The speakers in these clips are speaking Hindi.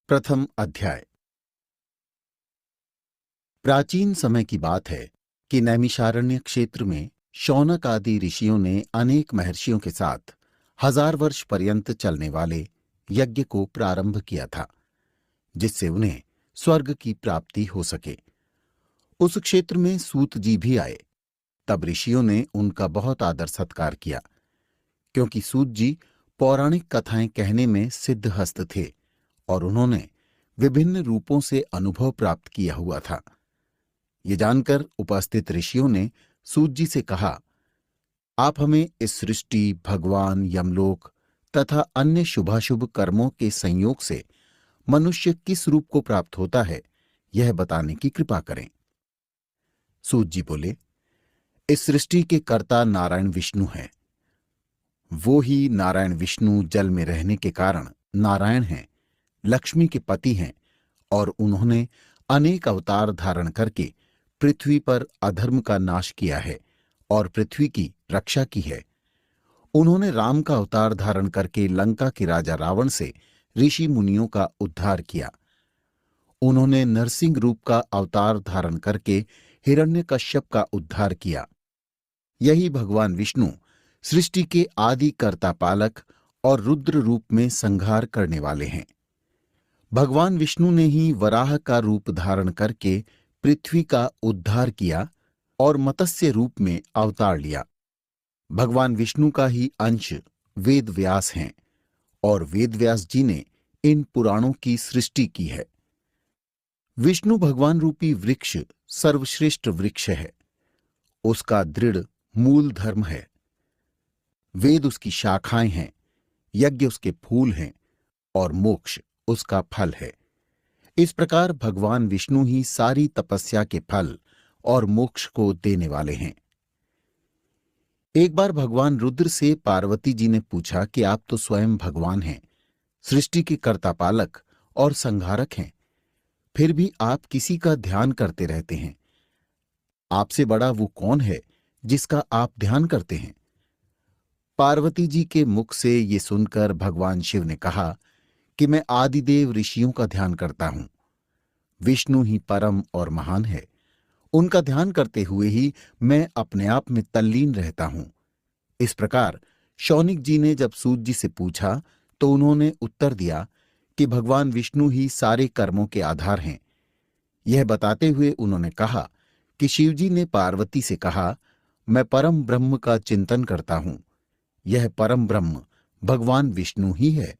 प्रथम अध्याय। प्राचीन समय की बात है कि नैमिषारण्य क्षेत्र में शौनक आदि ऋषियों ने अनेक महर्षियों के साथ 1000 वर्ष पर्यंत चलने वाले यज्ञ को प्रारंभ किया था, जिससे उन्हें स्वर्ग की प्राप्ति हो सके। उस क्षेत्र में सूत जी भी आए। तब ऋषियों ने उनका बहुत आदर सत्कार किया, क्योंकि सूत जी पौराणिक कथाएं कहने में सिद्धहस्त थे और उन्होंने विभिन्न रूपों से अनुभव प्राप्त किया हुआ था। ये जानकर उपस्थित ऋषियों ने सूत जी से कहा, आप हमें इस सृष्टि, भगवान, यमलोक तथा अन्य शुभाशुभ कर्मों के संयोग से मनुष्य किस रूप को प्राप्त होता है, यह बताने की कृपा करें। सूत जी बोले, इस सृष्टि के कर्ता नारायण विष्णु हैं। वो ही नारायण विष्णु जल में रहने के कारण नारायण हैं, लक्ष्मी के पति हैं और उन्होंने अनेक अवतार धारण करके पृथ्वी पर अधर्म का नाश किया है और पृथ्वी की रक्षा की है। उन्होंने राम का अवतार धारण करके लंका के राजा रावण से ऋषि मुनियों का उद्धार किया। उन्होंने नरसिंह रूप का अवतार धारण करके हिरण्यकश्यप का उद्धार किया। यही भगवान विष्णु सृष्टि के आदि कर्ता पालक और रुद्र रूप में संहार करने वाले हैं। भगवान विष्णु ने ही वराह का रूप धारण करके पृथ्वी का उद्धार किया और मत्स्य रूप में अवतार लिया। भगवान विष्णु का ही अंश वेद व्यास हैं और वेद व्यास जी ने इन पुराणों की सृष्टि की है। विष्णु भगवान रूपी वृक्ष सर्वश्रेष्ठ वृक्ष है। उसका दृढ़ मूल धर्म है। वेद उसकी शाखाएं हैं, यज्ञ उसके फूल हैं और मोक्ष उसका फल है। इस प्रकार भगवान विष्णु ही सारी तपस्या के फल और मोक्ष को देने वाले हैं। एक बार भगवान रुद्र से पार्वती जी ने पूछा कि आप तो स्वयं भगवान हैं, सृष्टि के कर्ता पालक और संहारक हैं, फिर भी आप किसी का ध्यान करते रहते हैं। आपसे बड़ा वो कौन है जिसका आप ध्यान करते हैं? पार्वती जी के मुख से ये सुनकर भगवान शिव ने कहा कि मैं आदिदेव ऋषियों का ध्यान करता हूं। विष्णु ही परम और महान है। उनका ध्यान करते हुए ही मैं अपने आप में तल्लीन रहता हूं। इस प्रकार शौनिक जी ने जब सूत जी से पूछा तो उन्होंने उत्तर दिया कि भगवान विष्णु ही सारे कर्मों के आधार हैं। यह बताते हुए उन्होंने कहा कि शिवजी ने पार्वती से कहा, मैं परम ब्रह्म का चिंतन करता हूं। यह परम ब्रह्म भगवान विष्णु ही है।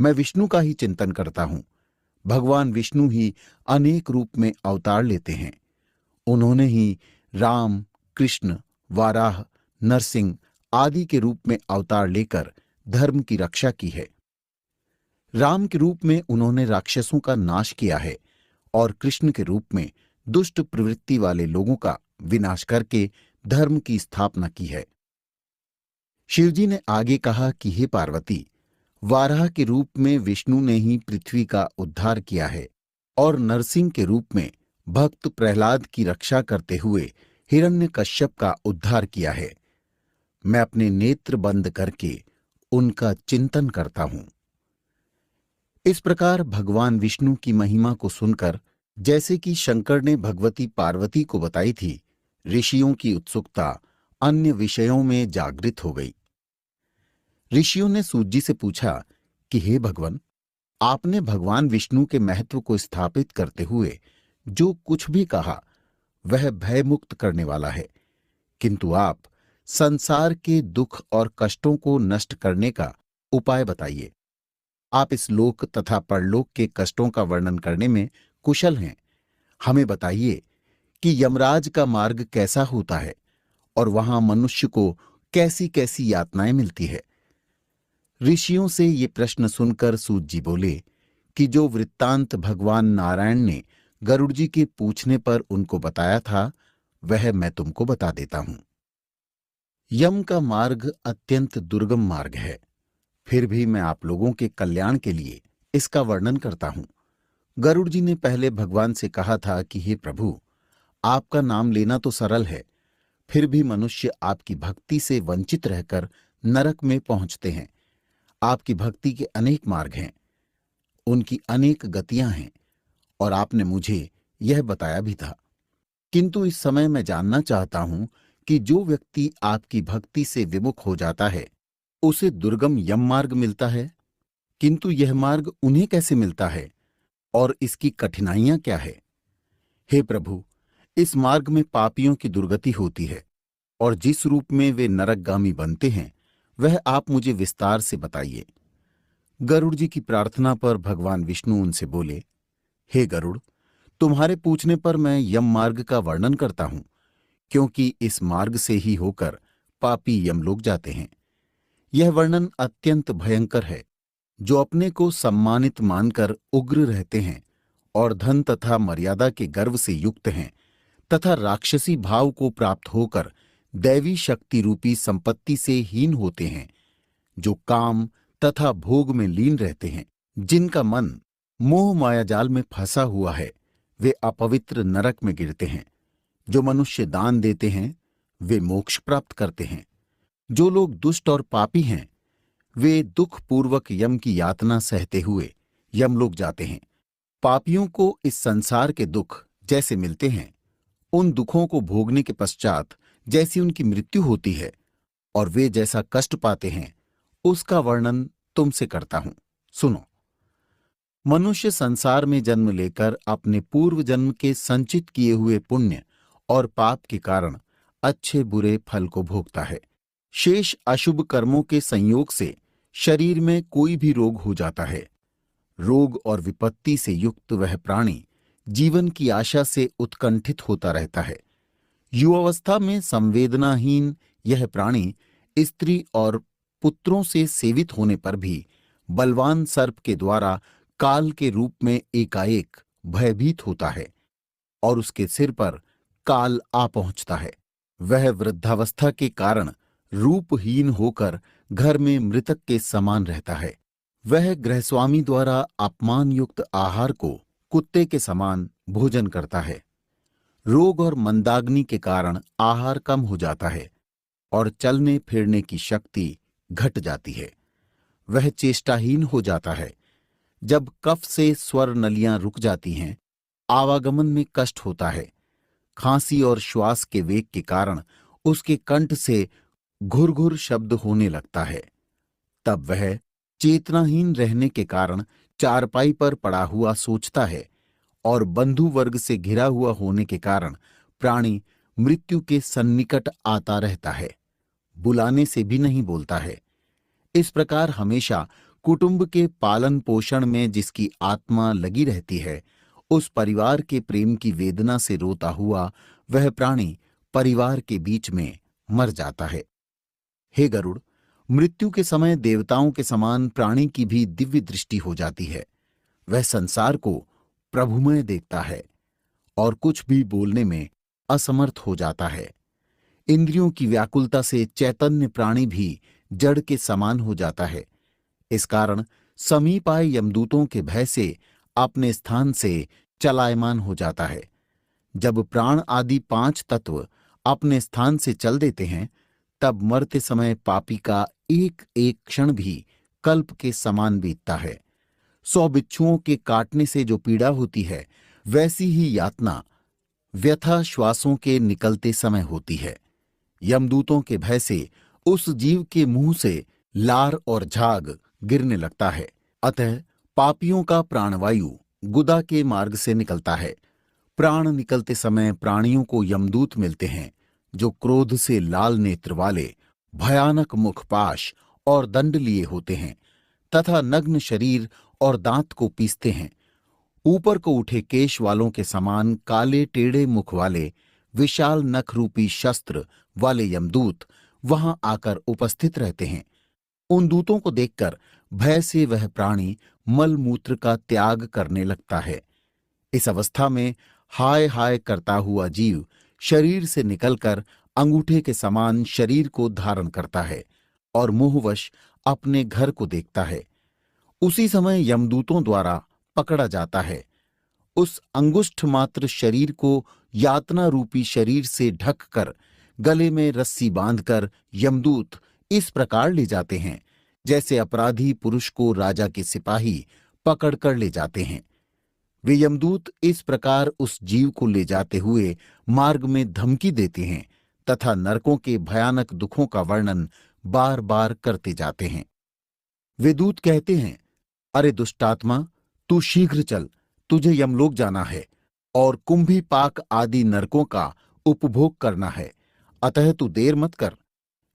मैं विष्णु का ही चिंतन करता हूं। भगवान विष्णु ही अनेक रूप में अवतार लेते हैं। उन्होंने ही राम, कृष्ण, वाराह, नरसिंह आदि के रूप में अवतार लेकर धर्म की रक्षा की है। राम के रूप में उन्होंने राक्षसों का नाश किया है और कृष्ण के रूप में दुष्ट प्रवृत्ति वाले लोगों का विनाश करके धर्म की स्थापना की है। शिवजी ने आगे कहा कि हे पार्वती, वाराह के रूप में विष्णु ने ही पृथ्वी का उद्धार किया है और नरसिंह के रूप में भक्त प्रहलाद की रक्षा करते हुए हिरण्यकश्यप का उद्धार किया है। मैं अपने नेत्र बंद करके उनका चिंतन करता हूं। इस प्रकार भगवान विष्णु की महिमा को सुनकर, जैसे कि शंकर ने भगवती पार्वती को बताई थी, ऋषियों की उत्सुकता अन्य विषयों में जागृत हो गई। ऋषियों ने सूत जी से पूछा कि हे भगवान, आपने भगवान विष्णु के महत्व को स्थापित करते हुए जो कुछ भी कहा वह भयमुक्त करने वाला है, किंतु आप संसार के दुख और कष्टों को नष्ट करने का उपाय बताइए। आप इस लोक तथा परलोक के कष्टों का वर्णन करने में कुशल हैं। हमें बताइए कि यमराज का मार्ग कैसा होता है और वहां मनुष्य को कैसी कैसी यातनाएं मिलती है। ऋषियों से ये प्रश्न सुनकर सूत जी बोले कि जो वृत्तांत भगवान नारायण ने गरुड़ जी के पूछने पर उनको बताया था, वह मैं तुमको बता देता हूं। यम का मार्ग अत्यंत दुर्गम मार्ग है, फिर भी मैं आप लोगों के कल्याण के लिए इसका वर्णन करता हूं। गरुड़ जी ने पहले भगवान से कहा था कि हे प्रभु, आपका नाम लेना तो सरल है, फिर भी मनुष्य आपकी भक्ति से वंचित रहकर नरक में पहुंचते हैं। आपकी भक्ति के अनेक मार्ग हैं, उनकी अनेक गतियां हैं और आपने मुझे यह बताया भी था। किंतु इस समय मैं जानना चाहता हूं कि जो व्यक्ति आपकी भक्ति से विमुख हो जाता है उसे दुर्गम यम मार्ग मिलता है, किंतु यह मार्ग उन्हें कैसे मिलता है और इसकी कठिनाइयां क्या है? हे प्रभु, इस मार्ग में पापियों की दुर्गति होती है और जिस रूप में वे नरकगामी बनते हैं वह आप मुझे विस्तार से बताइए। गरुड़ जी की प्रार्थना पर भगवान विष्णु उनसे बोले, हे गरुड़, तुम्हारे पूछने पर मैं यम मार्ग का वर्णन करता हूं, क्योंकि इस मार्ग से ही होकर पापी यमलोक जाते हैं। यह वर्णन अत्यंत भयंकर है। जो अपने को सम्मानित मानकर उग्र रहते हैं और धन तथा मर्यादा के गर्व से युक्त हैं तथा राक्षसी भाव को प्राप्त होकर दैवी शक्ति रूपी संपत्ति से हीन होते हैं, जो काम तथा भोग में लीन रहते हैं, जिनका मन मोह मायाजाल में फंसा हुआ है, वे अपवित्र नरक में गिरते हैं। जो मनुष्य दान देते हैं वे मोक्ष प्राप्त करते हैं। जो लोग दुष्ट और पापी हैं वे दुख पूर्वक यम की यातना सहते हुए यमलोक जाते हैं। पापियों को इस संसार के दुख जैसे मिलते हैं, उन दुखों को भोगने के पश्चात जैसी उनकी मृत्यु होती है और वे जैसा कष्ट पाते हैं, उसका वर्णन तुमसे करता हूं। सुनो। मनुष्य संसार में जन्म लेकर अपने पूर्व जन्म के संचित किए हुए पुण्य और पाप के कारण अच्छे बुरे फल को भोगता है। शेष अशुभ कर्मों के संयोग से शरीर में कोई भी रोग हो जाता है। रोग और विपत्ति से युक्त वह प्राणी जीवन की आशा से उत्कंठित होता रहता है। युवावस्था में संवेदनाहीन यह प्राणी स्त्री और पुत्रों से सेवित होने पर भी बलवान सर्प के द्वारा काल के रूप में एकाएक भयभीत होता है और उसके सिर पर काल आ पहुंचता है। वह वृद्धावस्था के कारण रूपहीन होकर घर में मृतक के समान रहता है। वह गृहस्वामी द्वारा अपमान युक्त आहार को कुत्ते के समान भोजन करता है। रोग और मंदाग्नि के कारण आहार कम हो जाता है और चलने फिरने की शक्ति घट जाती है। वह चेष्टाहीन हो जाता है। जब कफ से स्वर नलियां रुक जाती हैं, आवागमन में कष्ट होता है। खांसी और श्वास के वेग के कारण उसके कंठ से घुरघुर शब्द होने लगता है। तब वह चेतनाहीन रहने के कारण चारपाई पर पड़ा हुआ सोचता है और बंधु वर्ग से घिरा हुआ होने के कारण प्राणी मृत्यु के सन्निकट आता रहता है, बुलाने से भी नहीं बोलता है। इस प्रकार हमेशा कुटुंब के पालन पोषण में जिसकी आत्मा लगी रहती है, उस परिवार के प्रेम की वेदना से रोता हुआ वह प्राणी परिवार के बीच में मर जाता है। हे गरुड़, मृत्यु के समय देवताओं के समान प्राणी की भी दिव्य दृष्टि हो जाती है। वह संसार को प्रभुमय देखता है और कुछ भी बोलने में असमर्थ हो जाता है। इंद्रियों की व्याकुलता से चैतन्य प्राणी भी जड़ के समान हो जाता है। इस कारण समीप आए यमदूतों के भय से अपने स्थान से चलायमान हो जाता है। जब प्राण आदि 5 तत्व अपने स्थान से चल देते हैं, तब मरते समय पापी का एक एक क्षण भी कल्प के समान बीतता है। 100 बिच्छुओं के काटने से जो पीड़ा होती है, वैसी ही यातना व्यथा श्वासों के निकलते समय होती है। यमदूतों के भय से उस जीव के मुंह से लार और झाग गिरने लगता है। अतः पापियों का प्राणवायु गुदा के मार्ग से निकलता है। प्राण निकलते समय प्राणियों को यमदूत मिलते हैं, जो क्रोध से लाल नेत्र वाले, भयानक मुखपाश और दंड लिए होते हैं तथा नग्न शरीर और दांत को पीसते हैं। ऊपर को उठे केश वालों के समान काले टेढ़े मुख वाले, विशाल नख रूपी शस्त्र वाले यमदूत वहां आकर उपस्थित रहते हैं। उन दूतों को देखकर भय से वह प्राणी मलमूत्र का त्याग करने लगता है। इस अवस्था में हाय हाय करता हुआ जीव शरीर से निकलकर अंगूठे के समान शरीर को धारण करता है और मोहवश अपने घर को देखता है। उसी समय यमदूतों द्वारा पकड़ा जाता है। उस अंगुष्ठ मात्र शरीर को यातना रूपी शरीर से ढककर गले में रस्सी बांधकर यमदूत इस प्रकार ले जाते हैं, जैसे अपराधी पुरुष को राजा के सिपाही पकड़ कर ले जाते हैं। वे यमदूत इस प्रकार उस जीव को ले जाते हुए मार्ग में धमकी देते हैं तथा नरकों के भयानक दुखों का वर्णन बार बार करते जाते हैं। वे दूत कहते हैं, अरे दुष्टात्मा, तू शीघ्र चल, तुझे यमलोक जाना है और कुंभी पाक आदि नरकों का उपभोग करना है, अतः तू देर मत कर।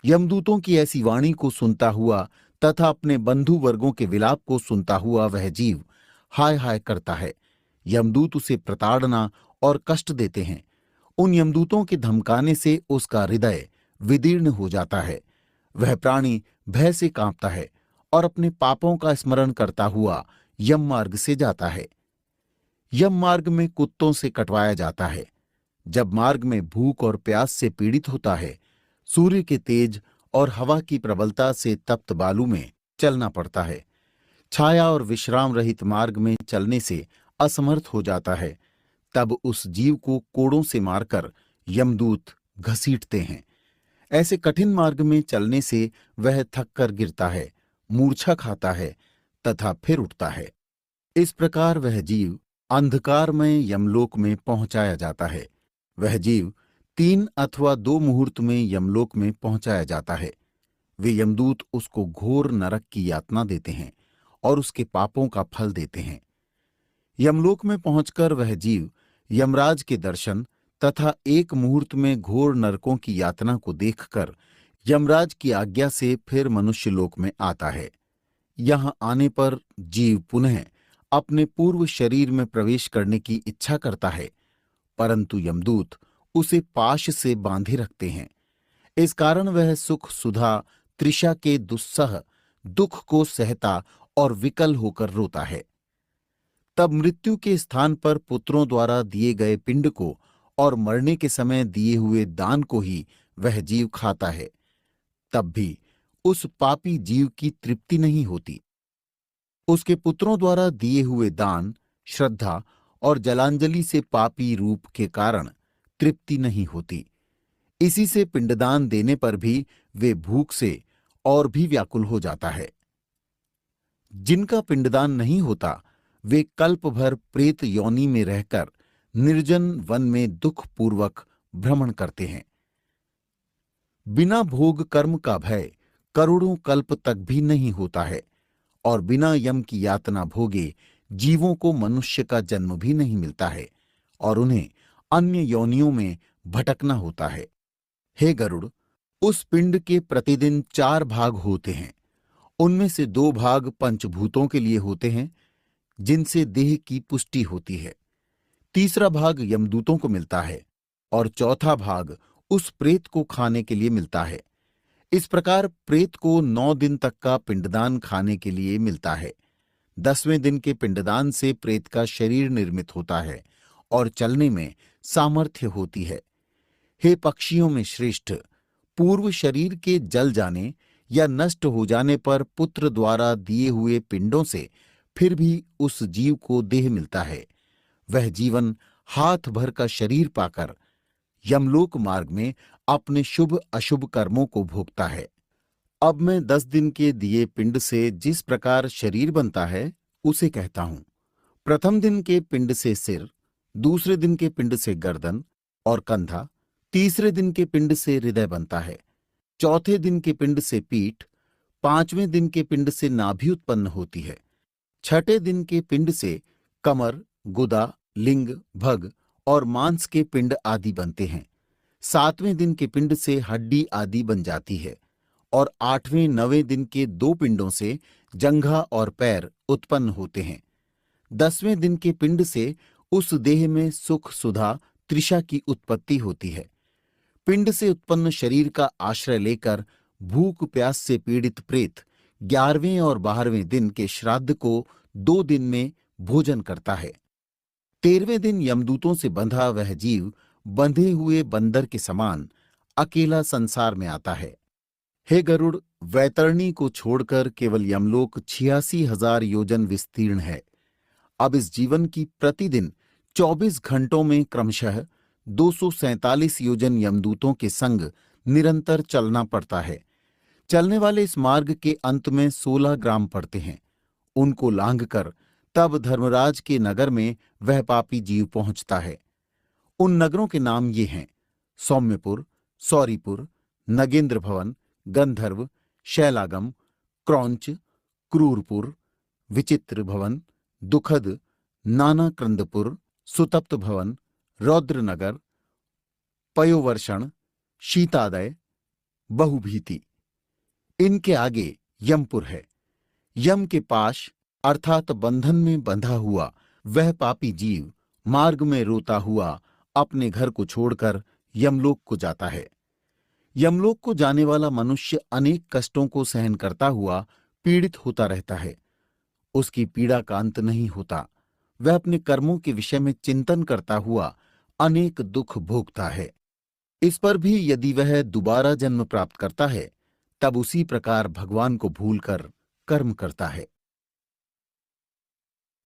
यमदूतों की ऐसी वाणी को सुनता हुआ तथा अपने बंधु वर्गों के विलाप को सुनता हुआ वह जीव हाय हाय करता है। यमदूत उसे प्रताड़ना और कष्ट देते हैं। उन यमदूतों के धमकाने से उसका हृदय विदीर्ण हो जाता है। वह प्राणी भय से कांपता है और अपने पापों का स्मरण करता हुआ यम मार्ग से जाता है। यम मार्ग में कुत्तों से कटवाया जाता है। जब मार्ग में भूख और प्यास से पीड़ित होता है, सूर्य के तेज और हवा की प्रबलता से तप्त बालू में चलना पड़ता है। छाया और विश्राम रहित मार्ग में चलने से असमर्थ हो जाता है, तब उस जीव को कोड़ों से मारकर यमदूत घसीटते हैं। ऐसे कठिन मार्ग में चलने से वह थक कर गिरता है, मूर्छा खाता है तथा फिर उठता है। इस प्रकार वह जीव अंधकारमय यमलोक में पहुंचाया जाता है। वह जीव 3 अथवा 2 मुहूर्त में यमलोक में पहुंचाया जाता है। वे यमदूत उसको घोर नरक की यातना देते हैं और उसके पापों का फल देते हैं। यमलोक में पहुंचकर वह जीव यमराज के दर्शन तथा 1 मुहूर्त में घोर नरकों की यातना को देखकर यमराज की आज्ञा से फिर मनुष्य लोक में आता है। यहां आने पर जीव पुनः अपने पूर्व शरीर में प्रवेश करने की इच्छा करता है, परंतु यमदूत उसे पाश से बांधे रखते हैं। इस कारण वह सुख सुधा तृषा के दुस्सह दुख को सहता और विकल होकर रोता है। तब मृत्यु के स्थान पर पुत्रों द्वारा दिए गए पिंड को और मरने के समय दिए हुए दान को ही वह जीव खाता है। तब भी उस पापी जीव की तृप्ति नहीं होती। उसके पुत्रों द्वारा दिए हुए दान, श्रद्धा और जलांजलि से पापी रूप के कारण तृप्ति नहीं होती। इसी से पिंडदान देने पर भी वे भूख से और भी व्याकुल हो जाता है। जिनका पिंडदान नहीं होता, वे कल्प भर प्रेत योनि में रहकर निर्जन वन में दुखपूर्वक भ्रमण करते हैं। बिना भोग कर्म का भय करोड़ों कल्प तक भी नहीं होता है और बिना यम की यातना भोगे जीवों को मनुष्य का जन्म भी नहीं मिलता है और उन्हें अन्य योनियों में भटकना होता है। हे गरुड़, उस पिंड के प्रतिदिन 4 भाग होते हैं। उनमें से 2 भाग पंचभूतों के लिए होते हैं, जिनसे देह की पुष्टि होती है। तीसरा भाग यमदूतों को मिलता है और चौथा भाग उस प्रेत को खाने के लिए मिलता है। इस प्रकार प्रेत को 9 दिन तक का पिंडदान खाने के लिए मिलता है। 10वें दिन के पिंडदान से प्रेत का शरीर निर्मित होता है और चलने में सामर्थ्य होती है। हे पक्षियों में श्रेष्ठ, पूर्व शरीर के जल जाने या नष्ट हो जाने पर पुत्र द्वारा दिए हुए पिंडों से फिर भी उस जीव को देह मिलता है। वह जीवन हाथ भर का शरीर पाकर यमलोक मार्ग में अपने शुभ अशुभ कर्मों को भोगता है। अब मैं 10 दिन के दिए पिंड से जिस प्रकार शरीर बनता है उसे कहता हूं। प्रथम दिन के पिंड से सिर, दूसरे दिन के पिंड से गर्दन और कंधा, तीसरे दिन के पिंड से हृदय बनता है, चौथे दिन के पिंड से पीठ, 5वें दिन के पिंड से नाभि उत्पन्न होती है, 6ठे दिन के पिंड से कमर, गुदा, लिंग, भग और मांस के पिंड आदि बनते हैं, 7वें दिन के पिंड से हड्डी आदि बन जाती है और 8वें 9वें दिन के 2 पिंडों से जंघा और पैर उत्पन्न होते हैं। 10वें दिन के पिंड से उस देह में सुख सुधा तृषा की उत्पत्ति होती है। पिंड से उत्पन्न शरीर का आश्रय लेकर भूख प्यास से पीड़ित प्रेत 11वें और 12वें दिन के श्राद्ध को 2 दिन में भोजन करता है। 13वें दिन यमदूतों से बंधा वह जीव बंधे हुए बंदर के समान अकेला संसार में आता है। हे गरुड़, वैतरणी को छोड़कर केवल यमलोक 86,000 योजन विस्तीर्ण है। अब इस जीवन की प्रतिदिन 24 घंटों में क्रमशः 247 योजन यमदूतों के संग निरंतर चलना पड़ता है। चलने वाले इस मार्ग के अंत में 16 ग्राम पड़ते हैं। उनको लांघकर तब धर्मराज के नगर में वह पापी जीव पहुंचता है। उन नगरों के नाम ये हैं: सौम्यपुर, सौरीपुर, नगेंद्र भवन, गंधर्व, शैलागम, क्रौंच, क्रूरपुर, विचित्र भवन, दुखद, नानाक्रंदपुर, सुतप्त भवन, रौद्रनगर, पयोवर्षण, शीतादय, बहुभीति। इनके आगे यमपुर है। यम के पाश अर्थात बंधन में बंधा हुआ वह पापी जीव मार्ग में रोता हुआ अपने घर को छोड़कर यमलोक को जाता है। यमलोक को जाने वाला मनुष्य अनेक कष्टों को सहन करता हुआ पीड़ित होता रहता है। उसकी पीड़ा का अंत नहीं होता। वह अपने कर्मों के विषय में चिंतन करता हुआ अनेक दुख भोगता है। इस पर भी यदि वह दोबारा जन्म प्राप्त करता है, तब उसी प्रकार भगवान को भूलकर कर्म करता है।